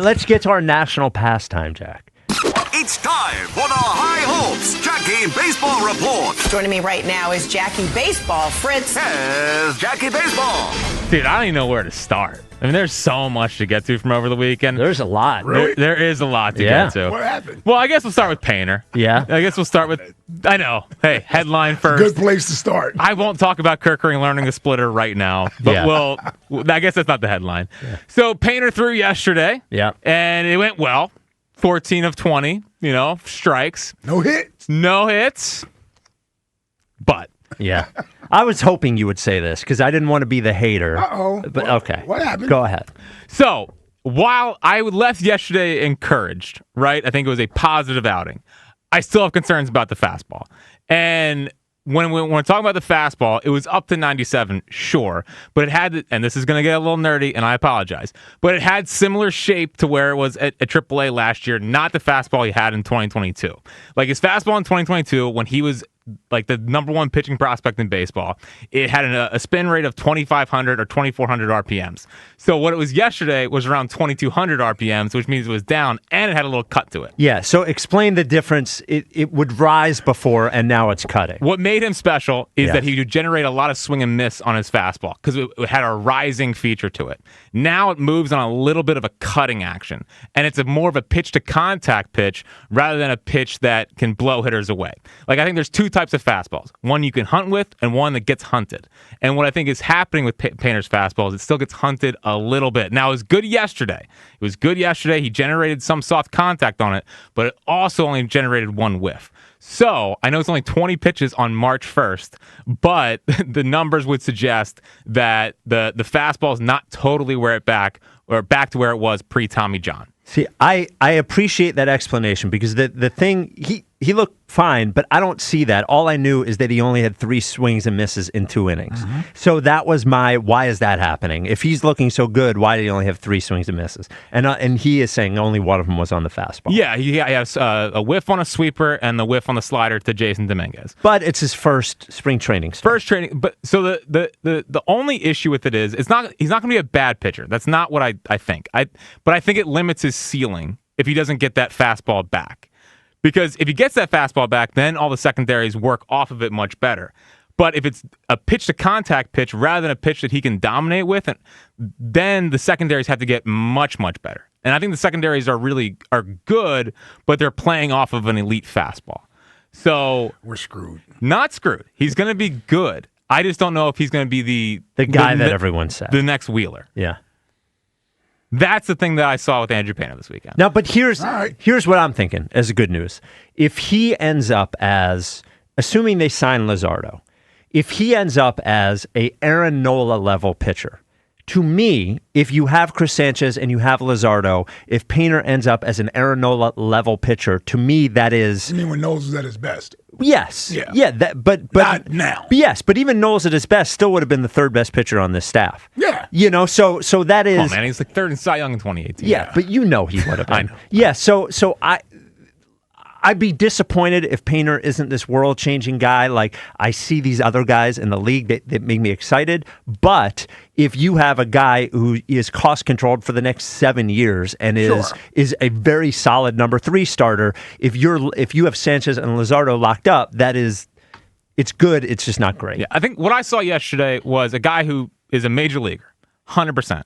Let's get to our national pastime, Jack. It's time for the High Hopes Jackie Baseball Report. Joining me right now is Jackie Baseball. Fritz. Here's Jackie Baseball. Dude, I don't even know where to start. I mean, there's so much to get to from over the weekend. There's a lot. Really? There is a lot to get to. What happened? Well, I guess we'll start with Painter. Yeah. I guess we'll start with, I know. Hey, headline first. Good place to start. I won't talk about Kerkering learning the splitter right now, but I guess that's not the headline. Yeah. So Painter threw yesterday. Yeah. And it went well. 14 of 20, strikes. No hits. No hits. But. Yeah. I was hoping you would say this because I didn't want to be the hater. Uh-oh. But okay. What happened? Go ahead. So, while I left yesterday encouraged, right? I think it was a positive outing. I still have concerns about the fastball. And when we're talking about the fastball, it was up to 97, sure. But it had, and this is going to get a little nerdy, and I apologize, but it had similar shape to where it was at AAA last year, not the fastball he had in 2022. Like his fastball in 2022, when he was like the number one pitching prospect in baseball, it had a spin rate of 2,500 or 2,400 RPMs. So what it was yesterday was around 2,200 RPMs, which means it was down, and it had a little cut to it. Yeah, so explain the difference. It would rise before, and now it's cutting. What made him special is that he would generate a lot of swing and miss on his fastball because it had a rising feature to it. Now it moves on a little bit of a cutting action, and it's more of a pitch-to-contact pitch rather than a pitch that can blow hitters away. Like, I think there's two types of fastballs. One you can hunt with and one that gets hunted. And what I think is happening with Painter's fastballs, it still gets hunted a little bit. Now, it was good yesterday. He generated some soft contact on it, but it also only generated one whiff. So, I know it's only 20 pitches on March 1st, but the numbers would suggest that the fastball is not totally back to where it was pre-Tommy John. See, I appreciate that explanation because the thing, he looked fine, but I don't see that. All I knew is that he only had 3 swings and misses in 2 innings. Mm-hmm. So that was why is that happening? If he's looking so good, why did he only have 3 swings and misses? And he is saying only one of them was on the fastball. Yeah, he has a whiff on a sweeper and the whiff on the slider to Jason Dominguez. But it's his first spring training start. First training, but so the only issue with it is he's not going to be a bad pitcher. That's not what I think. But I think it limits his ceiling if he doesn't get that fastball back. Because if he gets that fastball back, then all the secondaries work off of it much better. But if it's a pitch-to-contact pitch rather than a pitch that he can dominate with, then the secondaries have to get much, much better. And I think the secondaries are good, but they're playing off of an elite fastball. So we're screwed. Not screwed. He's going to be good. I just don't know if he's going to be the guy that everyone said. The next Wheeler. Yeah. That's the thing that I saw with Andrew Painter this weekend. Now, but here's what I'm thinking as a good news. If he ends up as, assuming they sign Luzardo, if he ends up as a Aaron Nola level pitcher, to me, if you have Chris Sanchez and you have Luzardo, if Painter ends up as an Aaron Nola level pitcher, to me that is. You mean when Knowles was at his best? Yes. Yeah. But not now. Yes, but even Knowles at his best still would have been the 3rd best pitcher on this staff. Yeah. So that is. Oh man, he's like 3rd in Cy Young in 2018. Yeah, but he would have been. I know. Yeah. So I'd be disappointed if Painter isn't this world-changing guy. Like, I see these other guys in the league that make me excited. But if you have a guy who is cost-controlled for the next 7 years and is a very solid number 3 starter, if you have Sanchez and Luzardo locked up, it's good. It's just not great. Yeah, I think what I saw yesterday was a guy who is a major leaguer, 100%.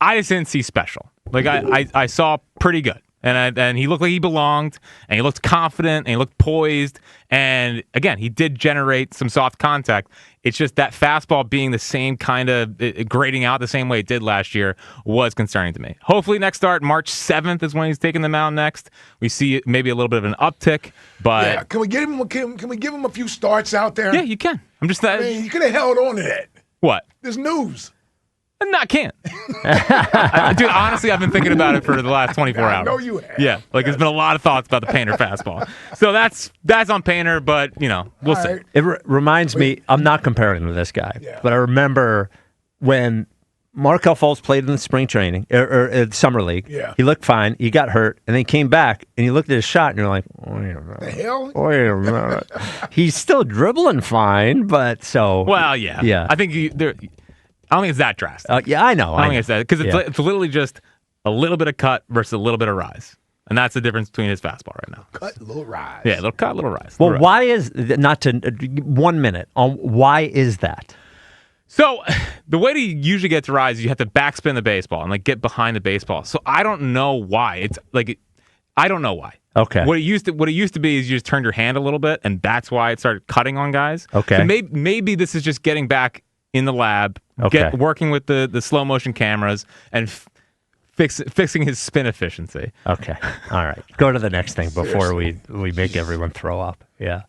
I just didn't see special. Like, I saw pretty good. And he looked like he belonged, and he looked confident, and he looked poised. And again, he did generate some soft contact. It's just that fastball being the same kind of grading out the same way it did last year was concerning to me. Hopefully next start, March 7th is when he's taking the mound next. We see maybe a little bit of an uptick, but yeah, can we give him a few starts out there? Yeah, you can. I'm just that. I mean, you could have held on to that. What? There's news. No, I can't. Dude, honestly, I've been thinking about it for the last 24 hours. I know you have. Yeah, there's been a lot of thoughts about the Painter fastball. So that's on Painter, but, we'll see. It reminds me, I'm not comparing him to this guy, but I remember when Markelle Fultz played in the spring training, or summer league. Yeah. He looked fine. He got hurt, and then he came back, and you looked at his shot, and you're like, wait a minute. The hell? Wait a minute. He's still dribbling fine, but so. Well, yeah. Yeah. I think I don't think it's that drastic. Yeah, I know. I don't think it's that. Because it's literally just a little bit of cut versus a little bit of rise. And that's the difference between his fastball right now. Cut, little rise. Yeah, little cut, little rise. Well, little rise. why is, not to, 1 minute on why is that? So the way to usually get to rise is you have to backspin the baseball and like get behind the baseball. So I don't know why. It's like, I don't know why. Okay. What it used to be is you just turned your hand a little bit, and that's why it started cutting on guys. Okay. So maybe this is just getting back in the lab, working with the slow motion cameras, and fixing his spin efficiency. Okay. All right. Go to the next thing before we make everyone throw up. Yeah.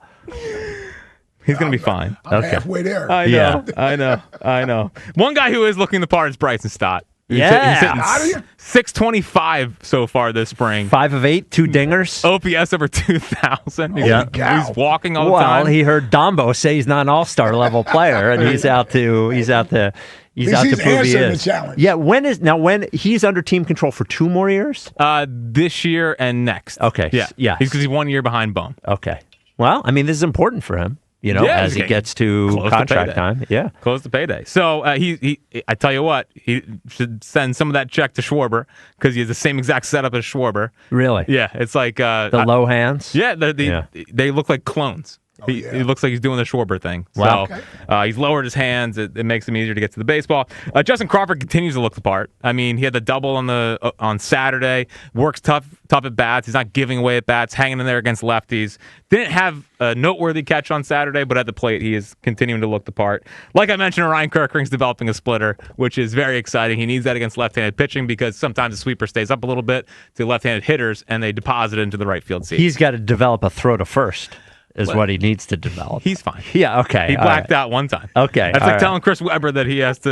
He's going to be fine. I'm halfway there. I know. Yeah. I know. One guy who is looking the part is Bryson Stott. He's Yeah. hitting 625 so far this spring. 5 of 8, 2 dingers. OPS over 2,000. Yeah. He's walking all the Well, time. he heard Dombo say he's not an all-star level player, and he's out to He's prove he answering is. the challenge. Yeah. When he's under team control for 2 more years? This year and next. Okay. Yeah. Because he's 1 year behind Bone. Okay. Well, I mean, this is important for him. As he gets to close to contract payday. time. Yeah. Close to payday. So he I tell you what, he should send some of that check to Schwarber because he has the same exact setup as Schwarber. Really? Yeah, it's like The low hands? Yeah, they look like clones. He looks like he's doing the Schwarber thing. Wow. So he's lowered his hands. It makes him easier to get to the baseball. Justin Crawford continues to look the part. I mean, he had the double on Saturday. Works tough at bats. He's not giving away at bats. Hanging in there against lefties. Didn't have a noteworthy catch on Saturday, but at the plate he is continuing to look the part. Like I mentioned, Ryan Kirkring's developing a splitter, which is very exciting. He needs that against left-handed pitching because sometimes the sweeper stays up a little bit to left-handed hitters and they deposit it into the right field seat. He's got to develop a throw to first. Is what he needs to develop. He's fine. Yeah, okay. He blacked out one time. Okay. That's like telling Chris Webber that he has to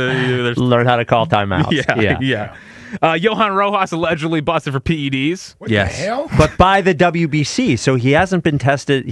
learn how to call timeouts. Yeah. Johan Rojas allegedly busted for PEDs. What the hell? But by the WBC, so he hasn't tested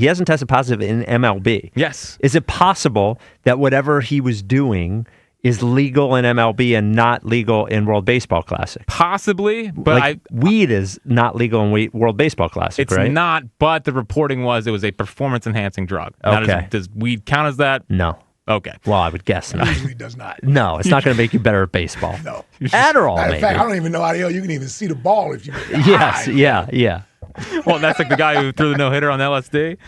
positive in MLB. Yes. Is it possible that whatever he was doing is legal in MLB and not legal in World Baseball Classic? Possibly, but weed is not legal in World Baseball Classic, it's right? not, but the reporting was it was a performance-enhancing drug. Okay. Does weed count as that? No. Okay. Well, I would guess not. Usually does not. No, it's not going to make you better at baseball. No. Adderall, Matter of maybe. fact, I don't even know how the hell you can even see the ball if you make it Yes, high. yeah. Well, that's like the guy who threw the no-hitter on LSD.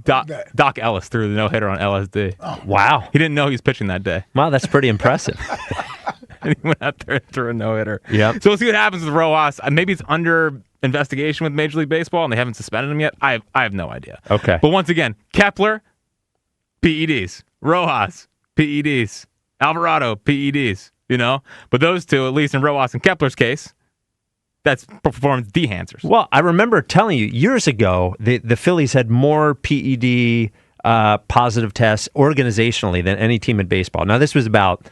Doc Ellis threw the no-hitter on LSD. Oh. Wow. He didn't know he was pitching that day. Wow, that's pretty impressive. And he went out there and threw a no-hitter. Yep. So we'll see what happens with Rojas. Maybe it's under investigation with Major League Baseball and they haven't suspended him yet. I have no idea. Okay. But once again, Kepler, PEDs. Rojas, PEDs. Alvarado, PEDs. But those two, at least in Rojas and Kepler's case, that's performance dehancers. Well, I remember telling you years ago the Phillies had more PED positive tests organizationally than any team in baseball. Now, this was about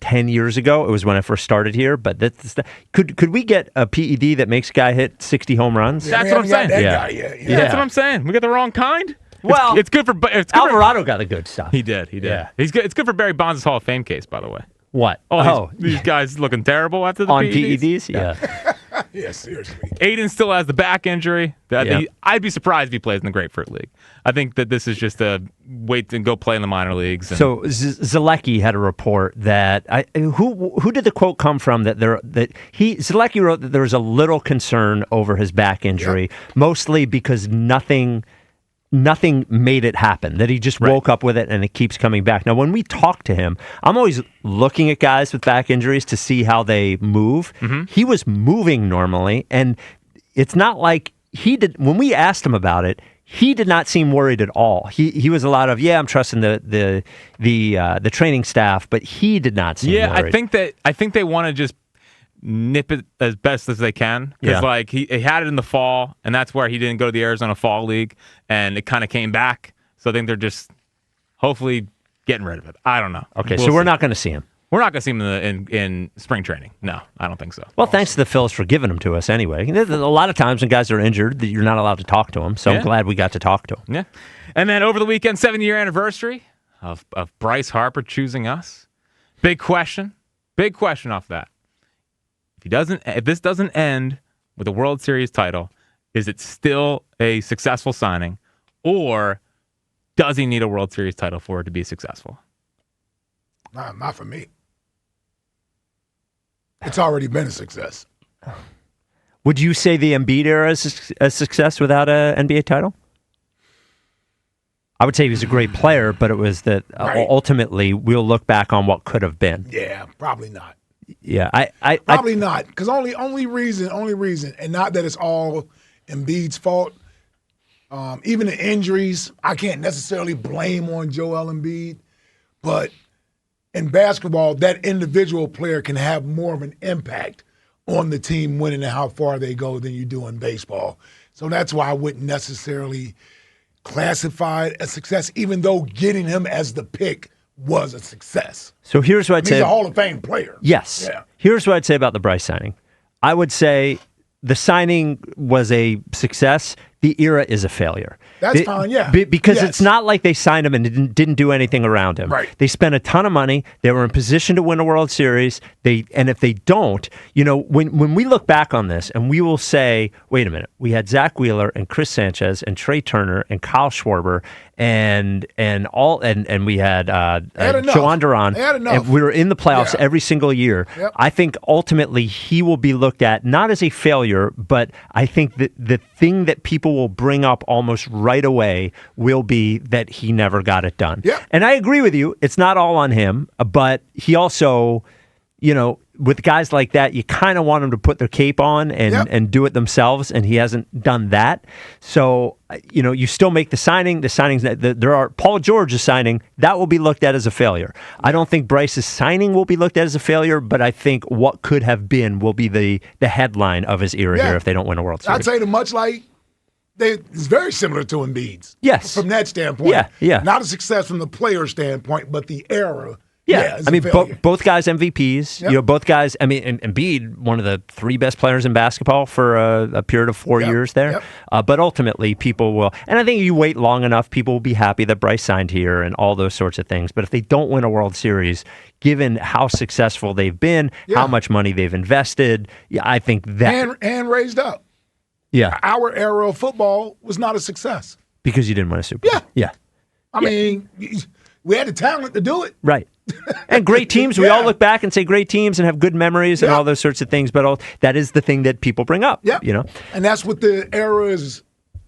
10 years ago. It was when I first started here. But could we get a PED that makes a guy hit 60 home runs? Yeah, That's what I'm saying. Yeah. That's what I'm saying. We got the wrong kind. Well, it's good for Alvarado got the good stuff. He did. Yeah. He's good. It's good for Barry Bonds' Hall of Fame case, by the way. What? These guys looking terrible after the on PEDs. Yeah. Yeah, seriously. Aiden still has the back injury. I'd be surprised if he plays in the Grapefruit League. I think that this is just a wait to go play in the minor leagues. So Zielecki had a report that who did the quote come from Zielecki wrote that there was a little concern over his back injury, mostly because nothing made it happen, that he just woke up with it and it keeps coming back. Now, when we talk to him, I'm always looking at guys with back injuries to see how they move. Mm-hmm. He was moving normally, and it's not like he did. When we asked him about it, he did not seem worried at all. He was a lot of, I'm trusting the training staff, but he did not seem worried. I think they want to just nip it as best as they can because he had it in the fall and that's where he didn't go to the Arizona Fall League and it kind of came back, so I think they're just hopefully getting rid of it. I don't know. Okay, so we're not going to see him. We're not going to see him in spring training. No, I don't think so. Well, thanks to the Phils for giving them to us anyway. A lot of times when guys are injured, you're not allowed to talk to them, so I'm glad we got to talk to them. Yeah. And then over the weekend, 7-year anniversary of Bryce Harper choosing us. Big question off that. If this doesn't end with a World Series title, is it still a successful signing, or does he need a World Series title for it to be successful? Not for me. It's already been a success. Would you say the Embiid era is a success without an NBA title? I would say he was a great player, but it was that ultimately we'll look back on what could have been. Yeah, probably not. Yeah, Probably not. Because only reason, and not that it's all Embiid's fault. Even the injuries, I can't necessarily blame on Joel Embiid, but in basketball, that individual player can have more of an impact on the team winning and how far they go than you do in baseball. So that's why I wouldn't necessarily classify it as success, even though getting him as the pick was a success. So here's what I'd say. He's a Hall of Fame player. Yes. Yeah. Here's what I'd say about the Bryce signing. I would say the signing was a success. The era is a failure. That's fine, yeah. Because it's not like they signed him and didn't do anything around him. Right. They spent a ton of money. They were in position to win a World Series. And if they don't, when we look back on this and we will say, wait a minute, we had Zach Wheeler and Chris Sanchez and Trey Turner and Kyle Schwarber and we had Johan Duran. They had enough. And we were in the playoffs every single year. Yep. I think ultimately he will be looked at not as a failure, but I think that the thing that people will bring up almost right away will be that he never got it done. Yep. And I agree with you. It's not all on him, but he also, with guys like that, you kind of want them to put their cape on and do it themselves, and he hasn't done that. So, you still make the signing. The signings, Paul George's signing, that will be looked at as a failure. I don't think Bryce's signing will be looked at as a failure, but I think what could have been will be the headline of his era here if they don't win a World Series. I'd say much like it's very similar to Embiid's. Yes. From that standpoint. Yeah. Not a success from the player standpoint, but the era. Yeah, I mean, both guys MVPs. Yep. Both guys. I mean, and Embiid, one of the three best players in basketball for a period of 4 years there. Yep. But ultimately, people will, and I think you wait long enough, people will be happy that Bryce signed here and all those sorts of things. But if they don't win a World Series, given how successful they've been, how much money they've invested, I think that and raised up. Yeah, our era of football was not a success because you didn't win a Super Bowl. Yeah. I mean, we had the talent to do it. Right. And great teams. We all look back and say great teams and have good memories and all those sorts of things. But that is the thing that people bring up. Yeah. And that's what the era is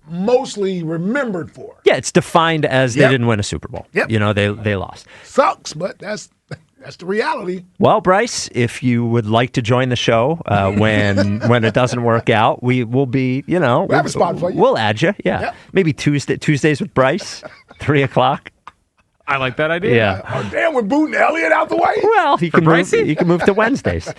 mostly remembered for. Yeah, it's defined as they didn't win a Super Bowl. Yep. They lost. Sucks, but that's the reality. Well, Bryce, if you would like to join the show when it doesn't work out, we will be, we'll have a spot for you. We'll add you. Yeah. Yep. Maybe Tuesdays with Bryce, 3:00. I like that idea. Yeah. Oh, damn, we're booting Elliott out the way. Well, he can move to Wednesdays.